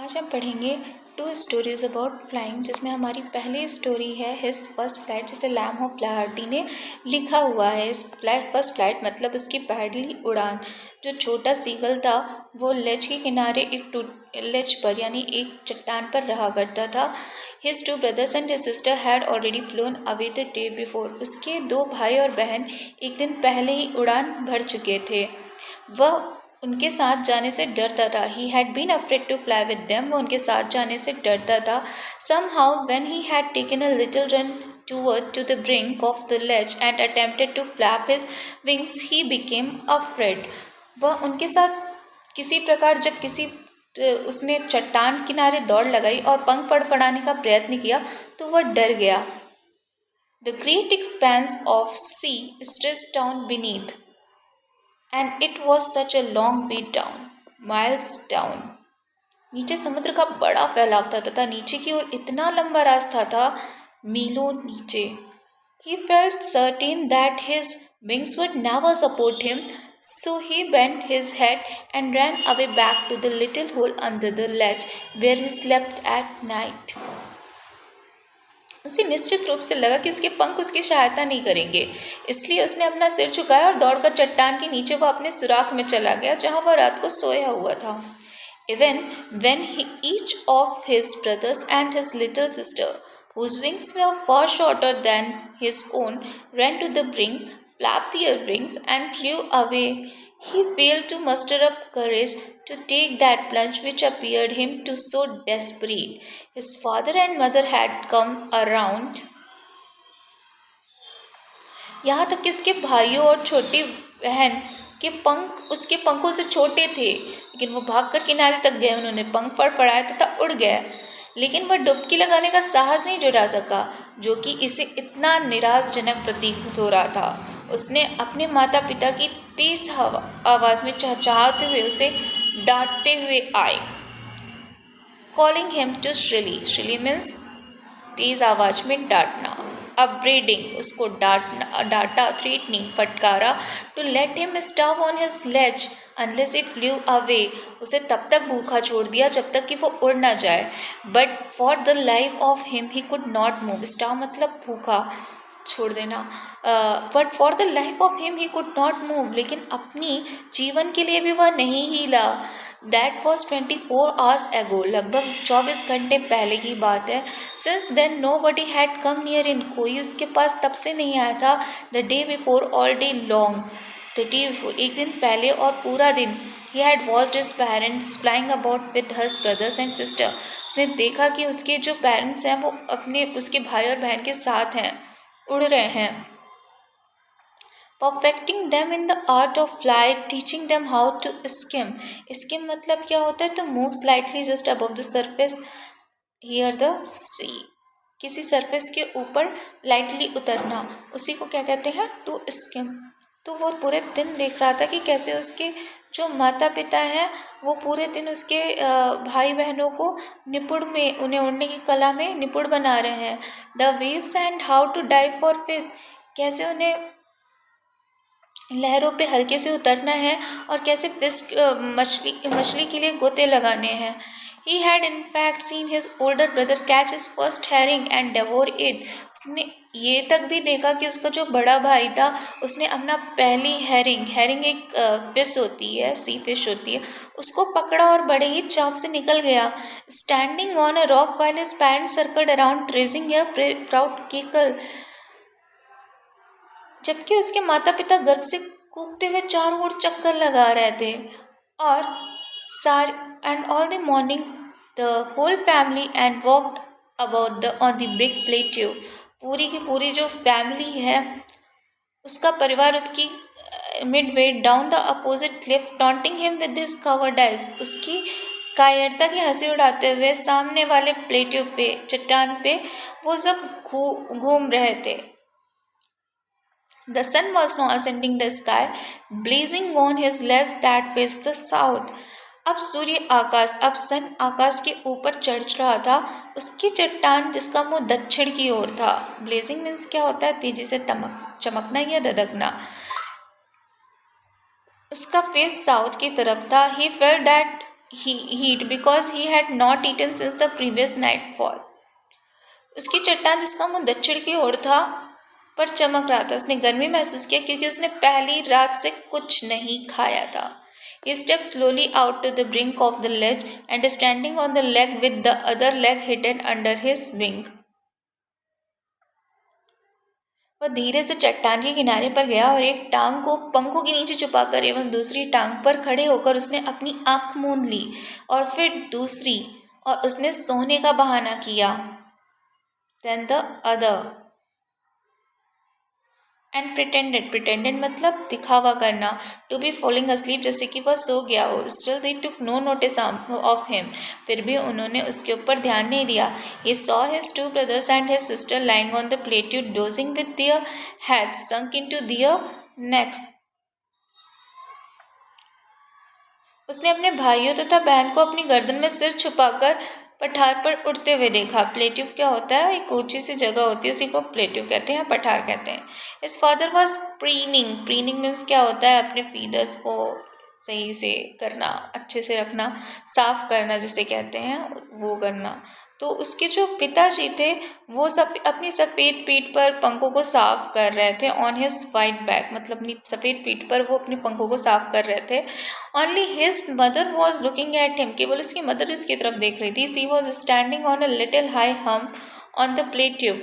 आज हम पढ़ेंगे 2 स्टोरीज अबाउट फ्लाइंग, जिसमें हमारी पहली स्टोरी है हिज फर्स्ट फ्लाइट, जिसे लैम ऑफ लाहर्टी ने लिखा हुआ है। इस फर्स्ट फ्लाइट मतलब उसकी पहली उड़ान। जो छोटा सीगल था वो लेज के किनारे लेज पर यानी एक चट्टान पर रहा करता था। His 2 brothers and his sister had already phloem away the day before. उसके 2 भाई और बहन एक दिन पहले ही उड़ान भर चुके थे। वह उनके साथ जाने से डरता था। He had been afraid to fly with them. वो उनके साथ जाने से डरता था। Somehow, when he had taken a little run to the brink of the ledge and attempted to flap his wings, he became afraid. वह उनके साथ किसी प्रकार उसने चट्टान किनारे दौड़ लगाई और पंख फड़फड़ाने का प्रयत्न किया तो वह डर गया। The great expanse of sea stretched down beneath. And it was such a long way down, miles down. नीचे समुद्र का बड़ा फैलाव था तथा नीचे की ओर इतना लंबा रास्ता था, मीलों नीचे। He felt certain that his wings would never support him, so he bent his head and ran away back to the little hole under the ledge where he slept at night. उसे निश्चित रूप से लगा कि उसके पंख उसकी सहायता नहीं करेंगे, इसलिए उसने अपना सिर झुकाया और दौड़कर चट्टान के नीचे वह अपने सुराख में चला गया जहां वह रात को सोया हुआ था। Even when each of his brothers and his little sister, whose wings were far shorter than his own, ran to the brink, flapped their wings and flew away, he failed to muster up courage to take that plunge which appeared him to so desperate. His father and mother had come around. यहाँ तक कि उसके भाइयों और छोटी बहन के पंख उसके पंखों से छोटे थे, लेकिन वो भागकर किनारे तक गए। उन्होंने पंख फड़फड़ाए तथा उड़ गए, लेकिन वह डुबकी लगाने का साहस नहीं जुटा सका, जो कि इसे इतना निराशजनक प्रतीत हो रहा था। उसने अपने माता पिता की तेज आवाज में चहचहाते हुए उसे डांटते हुए आए। Calling him to shrilly means तेज आवाज में डांटना। अपब्रेडिंग उसको डांटा, थ्रेटनिंग फटकारा। To let him starve on his ledge unless he flew away उसे तब तक भूखा छोड़ दिया जब तक कि वो उड़ ना जाए। But for the life of him he could not move. Starve मतलब भूखा छोड़ देना। But for the life of him he could not move, लेकिन अपनी जीवन के लिए भी वह नहीं हिला। दैट वॉज 24 hours ago, लगभग 24 घंटे पहले की बात है। Since then nobody had come near in, कोई उसके पास तब से नहीं आया था। The day before all day long, the day before एक दिन पहले और पूरा दिन। He had watched his parents flying about with his brothers and sister. उसने देखा कि उसके जो पेरेंट्स हैं वो उसके भाई और बहन के साथ हैं, उड़ रहे हैं। Perfecting them in the art of flight, teaching them how to skim. Skim मतलब क्या होता है? तो move slightly just above the surface, near the sea. किसी सरफेस के ऊपर लाइटली उतरना, उसी को क्या कहते हैं? To skim. तो वो पूरे दिन देख रहा था कि कैसे उसके जो माता पिता हैं वो पूरे दिन उसके भाई बहनों को उन्हें उड़ने की कला में निपुण बना रहे हैं। The waves and how to dive for fish, कैसे उन्हें लहरों पे हल्के से उतरना है और कैसे फिश मछली के लिए गोते लगाने हैं। He had in fact seen his older brother catch his first herring and devour it. उसने ये तक भी देखा कि उसका जो बड़ा भाई था उसने अपना पहली हेरिंग एक फिश होती है, सी फिश होती है, उसको पकड़ा और बड़े ही चाव से निकल गया। Standing on a rock while his parents circled around raising a proud cackle. जबकि उसके माता पिता गर्व से कूदते हुए चारों ओर चक्कर लगा रहे थे। और and all the morning the whole family and walked about on the big plateau. पूरी की पूरी जो फैमिली है उसका परिवार उसकी midway down the opposite cliff taunting him with his covered eyes. उसकी कायरता की हंसी उड़ाते हुए सामने वाले प्लेट्यू पे, चट्टान पे वो सब घूम रहे थे। The sun was now ascending the sky, blazing on his ledge that faced the south. अब सन आकाश के ऊपर चढ़ रहा था। उसकी चट्टान जिसका मुंह दक्षिण की ओर था। ब्लेजिंग मीन्स क्या होता है? तेजी से चमकना या धधकना। उसका फेस साउथ की तरफ था। He felt that heat because he had not eaten since the previous nightfall. उसकी चट्टान जिसका मुंह दक्षिण की ओर था पर चमक रहा था, उसने गर्मी महसूस किया क्योंकि उसने पहली रात से कुछ नहीं खाया था. He stepped slowly out to the brink of the ledge and standing on the leg with the other leg hidden under his wing. वह धीरे से चट्टान के किनारे पर गया और एक टांग को पंखों के नीचे छुपाकर एवं दूसरी टांग पर खड़े होकर उसने अपनी आंख मूंद ली और फिर दूसरी, और उसने सोने का बहाना किया. Then the other and pretended मतलब दिखावा करना, to be falling asleep जैसे कि वह सो गया हो. Still they took no notice of him. फिर भी उन्होंने उसके ऊपर ध्यान नहीं दिया. He saw his two brothers and his sister lying on the plateau dozing with their heads sunk into their necks. उसने अपने भाइयों तथा बहन को अपनी गर्दन में सिर छुपाकर पठार पर उड़ते हुए देखा. प्लेट्यू क्या होता है? एक ऊंची सी जगह होती है, उसी को प्लेट्यू कहते हैं, पठार कहते हैं. इस फादर वॉज प्रीनिंग मीन्स क्या होता है? अपने फीदर्स को सही से करना, अच्छे से रखना, साफ करना जिसे कहते हैं, वो करना. तो उसके जो पिताजी थे वो अपनी सफ़ेद पीठ पर पंखों को साफ कर रहे थे. ऑन हिज वाइट बैक मतलब अपनी सफ़ेद पीठ पर वो अपने पंखों को साफ कर रहे थे. Only his mother was looking at him, केवल उसकी मदर उसकी तरफ देख रही थी. She was standing on a little high hump on the plateau.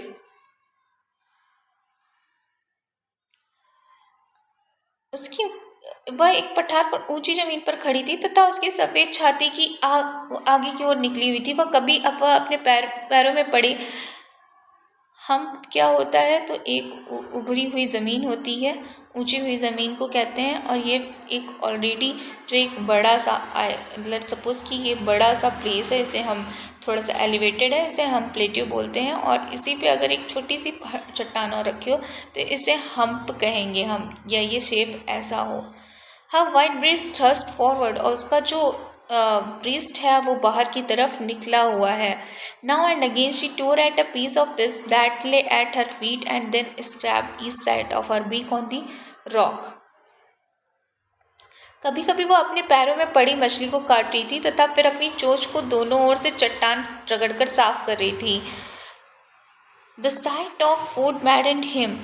वह एक पठार पर ऊंची जमीन पर खड़ी थी तथा उसकी सफ़ेद छाती की आगे की ओर निकली हुई थी. वह कभी वह अपने पैरों में पड़ी. हम क्या होता है? तो एक उभरी हुई ज़मीन होती है, ऊंची हुई ज़मीन को कहते हैं. और ये एक ऑलरेडी जो एक बड़ा सा लेट्स सपोज कि ये बड़ा सा प्लेस है, इसे हम थोड़ा सा एलिवेटेड है, इसे हम प्लेट्यू बोलते हैं. और इसी पे अगर एक छोटी सी चट्टान और रखी हो तो इसे हम्प कहेंगे हम, या ये शेप ऐसा हो. हर वाइट ब्रेस्ट थ्रस्ट फॉरवर्ड, और उसका जो ब्रेस्ट है वो बाहर की तरफ निकला हुआ है. Now and again she tore at a piece of fish that lay at her feet and then scraped each side of her beak on the rock. कभी कभी वो अपने पैरों में पड़ी मछली को काट रही थी तथा फिर अपनी चोंच को दोनों ओर से चट्टान रगड़कर साफ कर रही थी. The sight of food maddened him,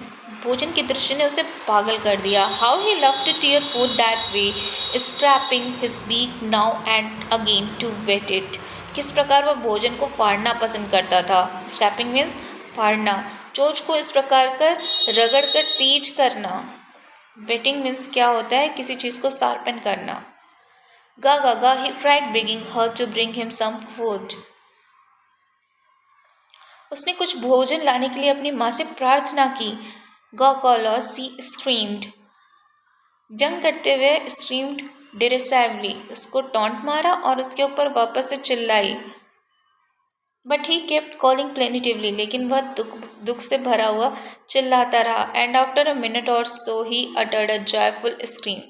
भोजन के दृश्य ने उसे पागल कर दिया. How he love to tear food that way, scraping his beak now and again to wet it. किस प्रकार वह भोजन को फाड़ना पसंद करता था. स्क्रैपिंग मीन्स फाड़ना, चोंच को इस प्रकार कर रगड़ कर तेज करना. वेटिंग मीन्स क्या होता है? किसी चीज़ को शार्पन करना. गा गा गा he cried begging her to bring him some food. उसने कुछ भोजन लाने के लिए अपनी माँ से प्रार्थना की. गॉकॉलॉ सी स्क्रीम्ड, व्यंग करते हुए. स्क्रीम्ड डिरेसिवली, उसको टॉन्ट मारा और उसके ऊपर वापस से चिल्लाई. बट ही केप्ट कॉलिंग प्लेनिटिवली, लेकिन वह दुख से भरा हुआ चिल्लाता रहा. And after a minute or so he uttered a joyful scream.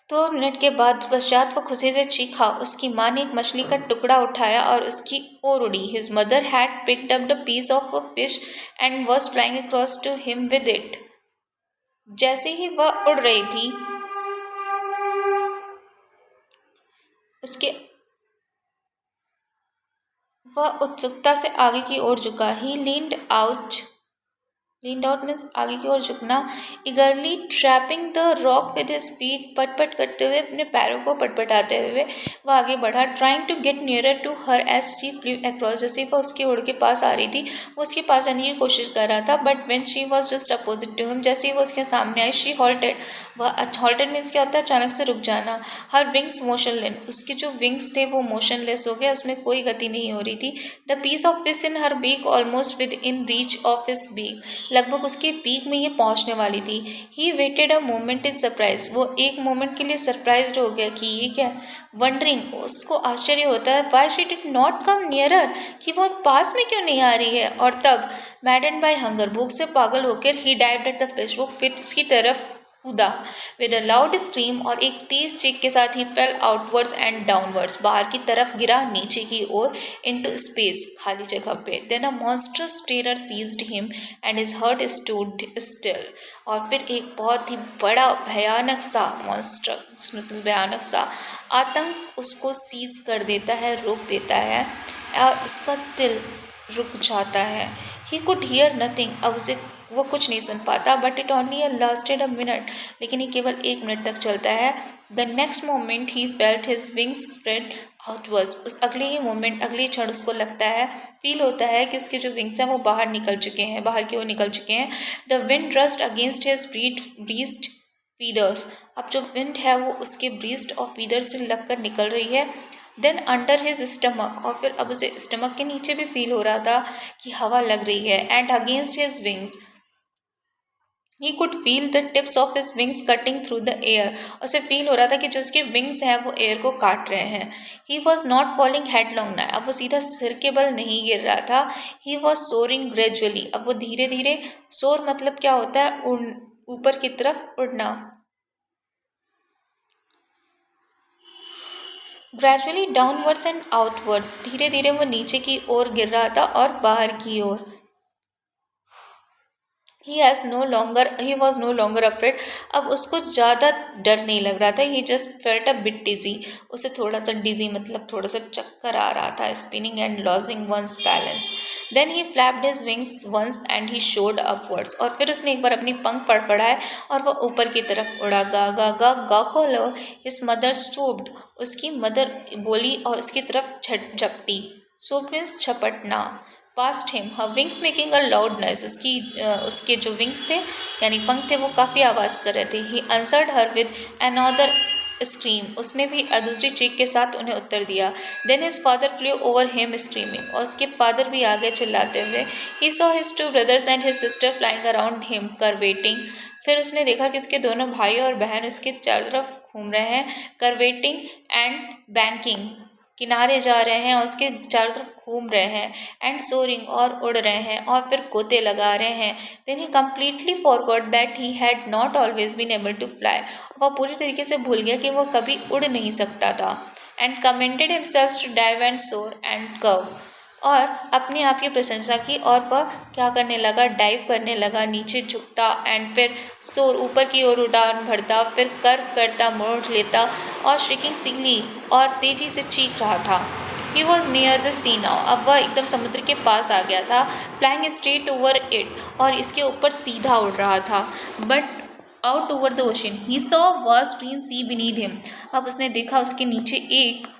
2 minute के बाद पश्चात वो खुशी से चीखा. उसकी माँ ने एक मछली का टुकड़ा उठाया और उसकी ओर उड़ी. His mother had picked up the piece of a fish and was flying across to him with it. जैसे ही वह उड़ रही थी वह उत्सुकता से आगे की ओर झुका. ही लीन्ड आउट मीन्स आगे की ओर झुकना. ईगरली trapping the rock with his feet, पटपट करते हुए, अपने पैरों को पटपटाते हुए वह आगे बढ़ा. Trying to get nearer to her as she flew across, जैसे वह उसके उड़ के पास आ रही थी वो उसके पास आने की कोशिश कर रहा था. But when she was just opposite to him, जैसे ही वो उसके सामने आई, शी हॉल्टेड. वह हॉल्टेड मीन्स क्या होता है? अचानक से रुक जाना. हर विंग्स मोशनलेस, उसके जो विंग्स थे वो मोशनलेस हो गए, उसमें कोई गति नहीं हो रही थी. The piece of fish in her beak almost with in reach of his beak, लगभग उसके पीक में ये पहुंचने वाली थी. He waited a moment in surprise, वो एक मोमेंट के लिए सरप्राइज्ड हो गया कि ये क्या. वंडरिंग, उसको आश्चर्य होता है. Why she did not come nearer, कि वो पास में क्यों नहीं आ रही है. और तब मैडन बाय हंगर, भूख से पागल होकर, ही डाइव्ड एट द फिश, वो फिश की तरफ कूदा. विद अ लाउड स्क्रीम, और एक तेज चीख के साथ ही फेल आउटवर्ड्स एंड डाउनवर्ड्स, बाहर की तरफ गिरा, नीचे की ओर, इनटू स्पेस, खाली जगह पे. Then a monstrous terror seized him and his heart stood still, और फिर एक बहुत ही बड़ा भयानक सा मॉन्स्टर, मतलब भयानक सा आतंक उसको सीज कर देता है, रोक देता है और उसका दिल रुक जाता है। ही कुड हियर नथिंग, अब उसे वो कुछ नहीं सुन पाता, but it only lasted a minute, लेकिन ये केवल 1 मिनट तक चलता है। The next moment he felt his wings spread outwards, उस अगले ही मोमेंट, अगले क्षण उसको लगता है, फील होता है कि उसके जो विंग्स हैं वो बाहर निकल चुके हैं, बाहर की ओर निकल चुके हैं। The wind rust against his breast feeders, अब जो विंड है वो उसके ब्रीस्ट और फीडर से लगकर निकल रही है। देन अंडर हिज स्टमक, और फिर अब उसे स्टमक के नीचे भी फील हो रहा था कि हवा लग रही है। And against his wings he could feel the tips of his wings cutting through the air, उसे फील हो रहा था कि जो उसके विंग्स हैं वो एयर को काट रहे हैं। ही वॉज नॉट फॉलिंग हेडलॉन्ग ना, अब वो सीधा सिर के बल नहीं गिर रहा था। ही वॉज सोरिंग ग्रेजुअली, अब वो धीरे धीरे, सोर मतलब क्या होता है, ऊपर की तरफ उड़ना। ग्रेजुअली डाउनवर्ड्स एंड आउटवर्ड्स, धीरे धीरे वो नीचे की ओर गिर रहा था और बाहर की ओर। He was no longer afraid, अब उसको ज़्यादा डर नहीं लग रहा था। He just felt a bit dizzy, उसे थोड़ा सा डिजी मतलब थोड़ा सा चक्कर आ रहा था, spinning and losing one's balance. Then he flapped his wings once and he soared upwards, और फिर उसने एक बार अपनी पंख फड़फड़ाए और वह ऊपर की तरफ उड़ा। गा गा गा गा खोलो, हिज मदर स्टूप्ड, उसकी मदर बोली और उसकी तरफ झपटी। सूप मीन्स झपटना। Past him, her wings making a loud noise, उसके जो विंग्स थे यानी पंख थे वो काफ़ी आवाज़ कर रहे थे। He answered her with another scream, उसने भी दूसरी चीख के साथ उन्हें उत्तर दिया। Then his father flew over him screaming, और उसके फादर भी आगे चिल्लाते हुए। He saw his 2 brothers and his sister flying around him curvetting, फिर उसने देखा कि उसके दोनों भाई और बहन उसके चारों तरफ घूम रहे हैं। करवेटिंग एंड बैंकिंग, किनारे जा रहे हैं और उसके चारों तरफ घूम रहे हैं। एंड सोरिंग, और उड़ रहे हैं और फिर गोते लगा रहे हैं। Then he completely forgot that he had not always been able to fly, वह पूरी तरीके से भूल गया कि वो कभी उड़ नहीं सकता था। And commanded himself to dive and soar and curve, और अपने आप की प्रशंसा की और वह क्या करने लगा, डाइव करने लगा, नीचे झुकता एंड फिर सोर ऊपर की ओर उड़ान भरता, फिर कर्व करता, मोड़ लेता और श्रिकिंग सिगली और तेजी से चीख रहा था। He was near the sea now, अब वह एकदम समुद्र के पास आ गया था। फ्लाइंग स्ट्रेट ओवर इट, और इसके ऊपर सीधा उड़ रहा था। But out over the ocean he saw vast green sea beneath him, अब उसने देखा उसके नीचे एक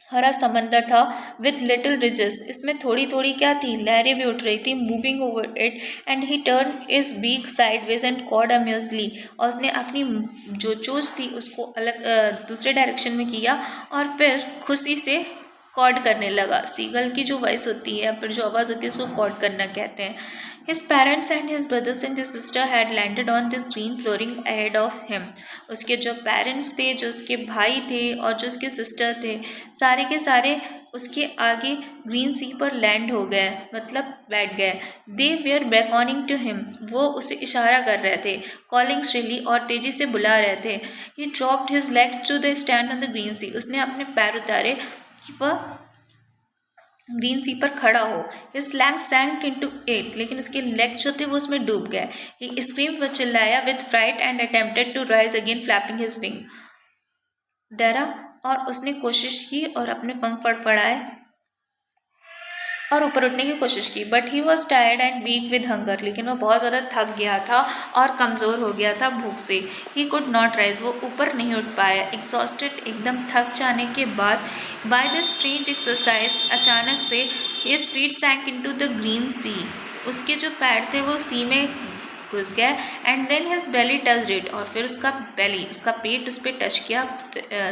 हरा समंदर था। विथ लिटिल रिजेस, इसमें थोड़ी थोड़ी क्या थी, लहरें भी उठ रही थी। Moving over it and he turn his beak sideways and cawed amusedly, और उसने अपनी जो चोंच थी उसको अलग दूसरे डायरेक्शन में किया और फिर खुशी से कॉड करने लगा। सीगल की जो वॉइस होती है, फिर जो आवाज़ होती है उसको कॉड करना कहते हैं। His parents and his brothers and his sister had landed on this green flooring ahead of him. उसके जो पेरेंट्स थे, जो उसके भाई थे और जो उसके सिस्टर थे, सारे के सारे उसके आगे ग्रीन सी पर लैंड हो गए, मतलब बैठ गए। दे वेयर beckoning टू हिम, वो उसे इशारा कर रहे थे। कॉलिंग श्रिली, और तेजी से बुला रहे थे। He dropped his leg to the stand on the green sea, उसने अपने पैर उतारे कि वह ग्रीन सी पर खड़ा हो। हिज लैंग सैंक इनटू इट, लेकिन उसके लेग जो थे वो उसमें डूब गए। ही स्क्रीम्ड, वह चिल्लाया with fright and attempted to rise again flapping his wing. डरा, और उसने कोशिश की और अपने पंख फड़फड़ाए और ऊपर उठने की कोशिश की। But he was tired and weak with hunger, लेकिन वह बहुत ज़्यादा थक गया था और कमज़ोर हो गया था भूख से। ही कुड नॉट राइज, वो ऊपर नहीं उठ पाया। एग्जॉस्टेड, एकदम थक जाने के बाद, बाय दिस स्ट्रेंज एक्सरसाइज, अचानक से his feet sank into the green sea, उसके जो पैर थे वो सी में घुस गया। And then his belly touched it, और फिर उसका बेली, उसका पेट उस पर टच किया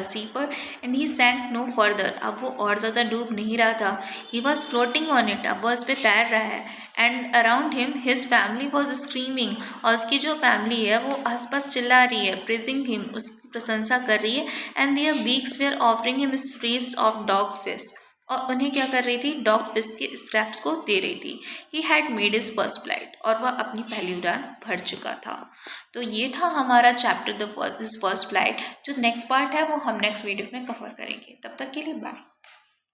सी पर। एंड ही सैंक नो फर्दर, अब वो और ज़्यादा डूब नहीं रहा था। He was floating on it, अब वह उस पर तैर रहा है। And around him his family was screaming, और उसकी जो फैमिली है वो आसपास चिल्ला रही है। प्रेजिंग हिम, उसकी प्रशंसा कर रही है। And their beaks were offering him strips of dogfish, और उन्हें क्या कर रही थी, डॉग फिश के स्क्रैप्स को दे रही थी। He had made his first flight, और वह अपनी पहली उड़ान भर चुका था। तो ये था हमारा चैप्टर द फर्स्ट फ्लाइट। जो नेक्स्ट पार्ट है वो हम नेक्स्ट वीडियो में कवर करेंगे। तब तक के लिए बाय।